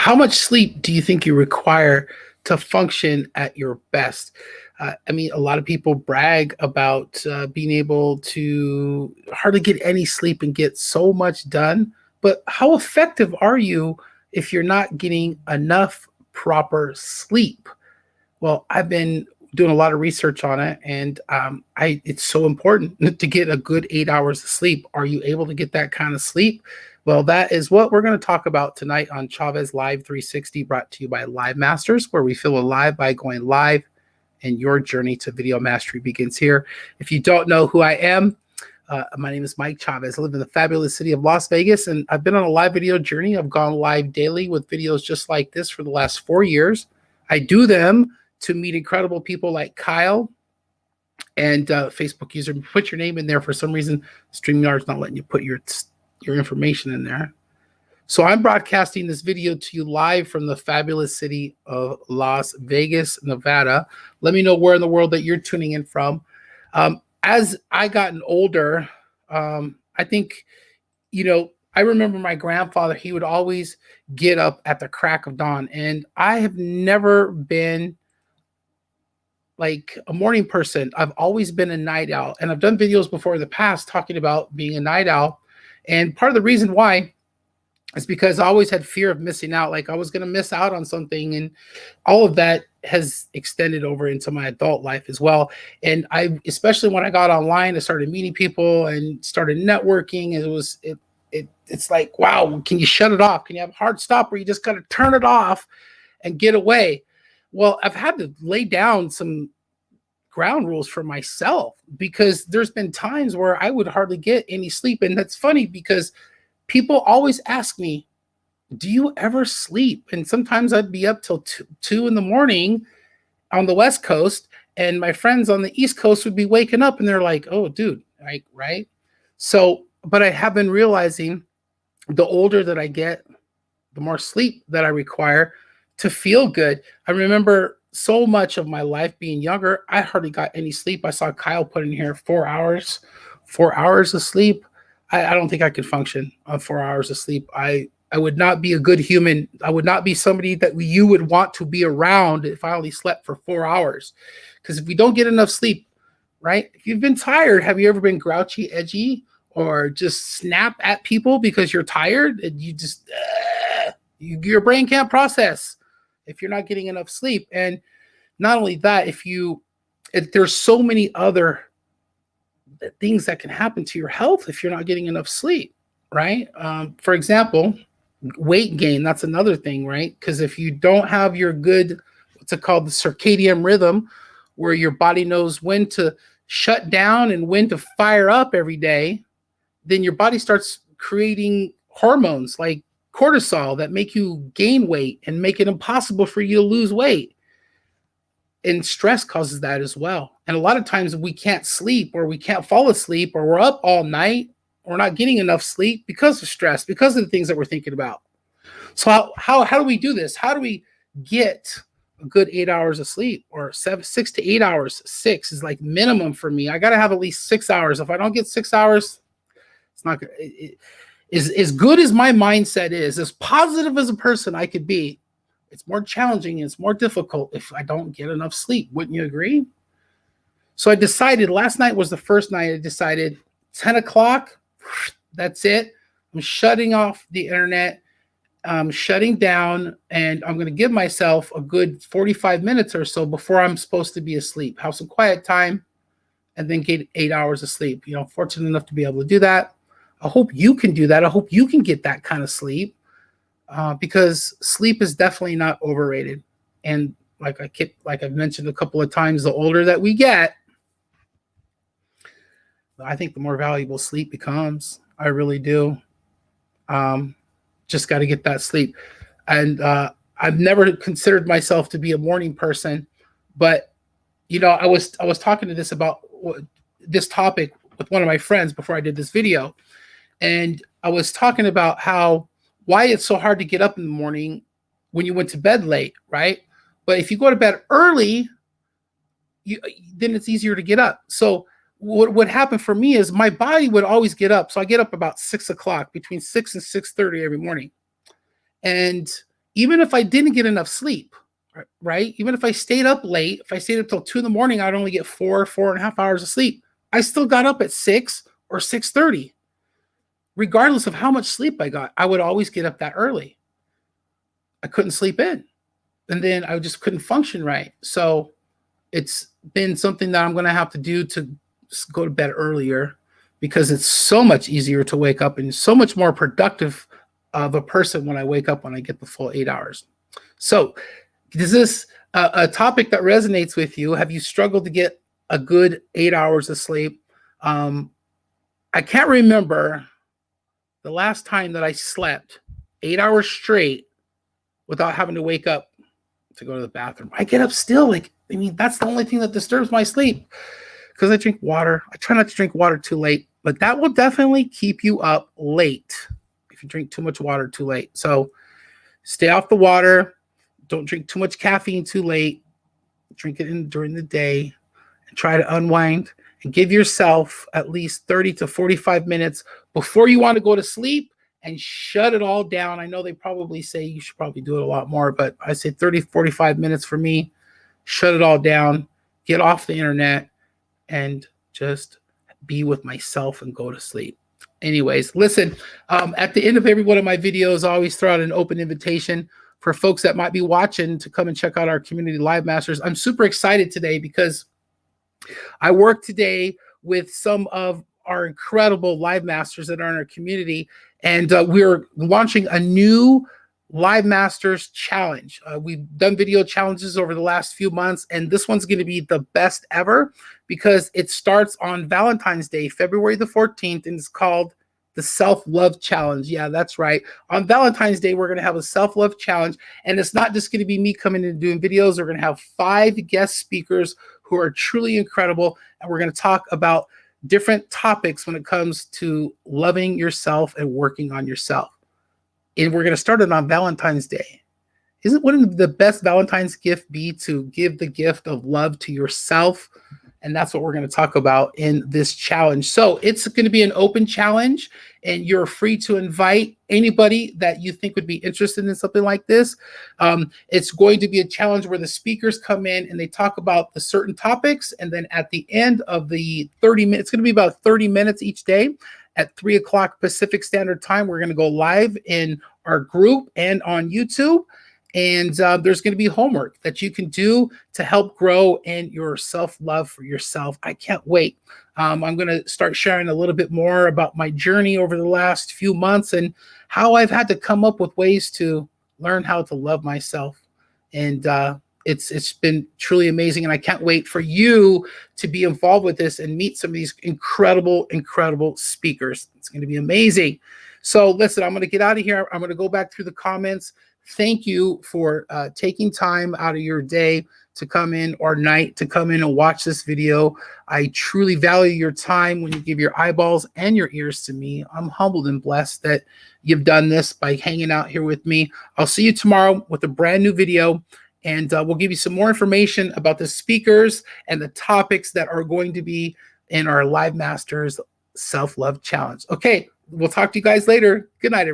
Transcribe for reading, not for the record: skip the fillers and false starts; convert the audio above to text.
How much sleep do you think you require to function at your best? I mean, a lot of people brag about being able to hardly get any sleep and get so much done. But how effective are you if you're not getting enough proper sleep? Well, I've been doing a lot of research on it, and I it's so important to get a good 8 hours of sleep. Are you able to get that kind of sleep? Well, that is what we're going to talk about tonight on Chavez Live 360, brought to you by Live Masters, where we feel alive by going live, and your journey to video mastery begins here. If you don't know who I am, my name is Mike Chavez. I live in the fabulous city of Las Vegas, and I've been on a live video journey. I've gone live daily with videos just like this for the last 4 years. I do them to meet incredible people like Kyle and Facebook user. Put your name in there. For some reason, StreamYard's not letting you put your information in there. So I'm broadcasting this video to you live from the fabulous city of Las Vegas, Nevada. Let me know where in the world that you're tuning in from. As I gotten older, I think, I remember my grandfather, he would always get up at the crack of dawn. And I have never been like a morning person. I've always been a night owl. And I've done videos before in the past talking about being a night owl. And part of the reason why is because I always had fear of missing out. Like I was going to miss out on something. And all of that has extended over into my adult life as well. And especially when I got online, I started meeting people and started networking. And it's like, wow, can you shut it off? Can you have a hard stop where you just got to turn it off and get away? Well, I've had to lay down some ground rules for myself, because there's been times where I would hardly get any sleep. And that's funny because people always ask me, do you ever sleep? And sometimes I'd be up till 2 in the morning on the West Coast, and my friends on the East Coast would be waking up and they're like, oh, dude, right? So, but I have been realizing the older that I get, the more sleep that I require to feel good. I remember so much of my life being younger, I hardly got any sleep. I saw Kyle put in here 4 hours of sleep. I don't think I could function on 4 hours of sleep. I would not be a good human. I would not be somebody that you would want to be around if I only slept for 4 hours. Because if we don't get enough sleep, right? If you've been tired, have you ever been grouchy, edgy, or just snap at people because you're tired and you just, your brain can't process if you're not getting enough sleep? And not only that, if there's so many other things that can happen to your health if you're not getting enough sleep, right? For example, weight gain, that's another thing, right? Because if you don't have your good, what's it called, the circadian rhythm, where your body knows when to shut down and when to fire up every day, then your body starts creating hormones like cortisol that make you gain weight and make it impossible for you to lose weight. And stress causes that as well. And a lot of times we can't sleep, or we can't fall asleep, or we're up all night, or not getting enough sleep because of stress, because of the things that we're thinking about. So how do we do this? How do we get a good 8 hours of sleep, or 6 to 8 hours? 6 is like minimum for me. I got to have at least 6 hours. If I don't get 6 hours, it's not good. As good as my mindset is, as positive as a person I could be, it's more challenging and it's more difficult if I don't get enough sleep. Wouldn't you agree? So I decided, last night was the first night I decided 10 o'clock, that's it. I'm shutting off the internet. I'm shutting down, and I'm going to give myself a good 45 minutes or so before I'm supposed to be asleep. Have some quiet time and then get 8 hours of sleep. Fortunate enough to be able to do that. I hope you can do that. I hope you can get that kind of sleep. Because sleep is definitely not overrated. And like I've mentioned a couple of times, the older that we get, I think the more valuable sleep becomes. I really do. Just got to get that sleep. And I've never considered myself to be a morning person, but I was talking to this topic with one of my friends before I did this video, and I was talking about why it's so hard to get up in the morning when you went to bed late, right? But if you go to bed early, then it's easier to get up. So what happened for me is my body would always get up. So I get up about 6 o'clock, between 6 and 6:30 every morning. And even if I didn't get enough sleep, right? Even if I stayed up late, if I stayed up till 2 in the morning, I'd only get 4.5 hours of sleep. I still got up at 6 or 6:30. Regardless of how much sleep I got, I would always get up that early. I couldn't sleep in. And then I just couldn't function right. So it's been something that I'm going to have to do to go to bed earlier, because it's so much easier to wake up and so much more productive of a person when I wake up, when I get the full 8 hours. So is this a topic that resonates with you? Have you struggled to get a good 8 hours of sleep? I can't remember the last time that I slept 8 hours straight without having to wake up to go to the bathroom. I get up still. That's the only thing that disturbs my sleep, because I drink water. I try not to drink water too late, but that will definitely keep you up late if you drink too much water too late. So stay off the water. Don't drink too much caffeine too late. Drink it during the day and try to unwind and give yourself at least 30 to 45 minutes before you want to go to sleep, and shut it all down. I know they probably say you should probably do it a lot more, but I say 30, 45 minutes for me. Shut it all down, get off the internet, and just be with myself and go to sleep. Anyways, listen, at the end of every one of my videos, I always throw out an open invitation for folks that might be watching to come and check out our community live masters. I'm super excited today because I work today with some of our incredible live masters that are in our community, and we're launching a new Live Masters challenge. We've done video challenges over the last few months, and this one's going to be the best ever because it starts on Valentine's Day, February the 14th, and it's called the Self-Love Challenge. Yeah, that's right. On Valentine's Day, we're going to have a self-love challenge, and it's not just going to be me coming in and doing videos. We're going to have 5 guest speakers who are truly incredible, and we're going to talk about different topics when it comes to loving yourself and working on yourself. And we're going to start it on Valentine's Day. Wouldn't the best Valentine's gift be to give the gift of love to yourself? And that's what we're going to talk about in this challenge. So it's going to be an open challenge, and you're free to invite anybody that you think would be interested in something like this. It's going to be a challenge where the speakers come in and they talk about the certain topics. And then at the end of the 30 minutes, it's going to be about 30 minutes each day. At 3 o'clock Pacific Standard Time, we're going to go live in our group and on YouTube. And there's going to be homework that you can do to help grow in your self-love for yourself. I can't wait. I'm going to start sharing a little bit more about my journey over the last few months and how I've had to come up with ways to learn how to love myself. And it's been truly amazing. And I can't wait for you to be involved with this and meet some of these incredible, incredible speakers. It's going to be amazing. So listen, I'm going to get out of here. I'm going to go back through the comments. Thank you for taking time out of your day to come in, or night to come in and watch this video. I truly value your time when you give your eyeballs and your ears to me. I'm humbled and blessed that you've done this by hanging out here with me. I'll see you tomorrow with a brand new video, and we'll give you some more information about the speakers and the topics that are going to be in our Live Masters Self-Love Challenge. Okay, we'll talk to you guys later. Good night, everybody.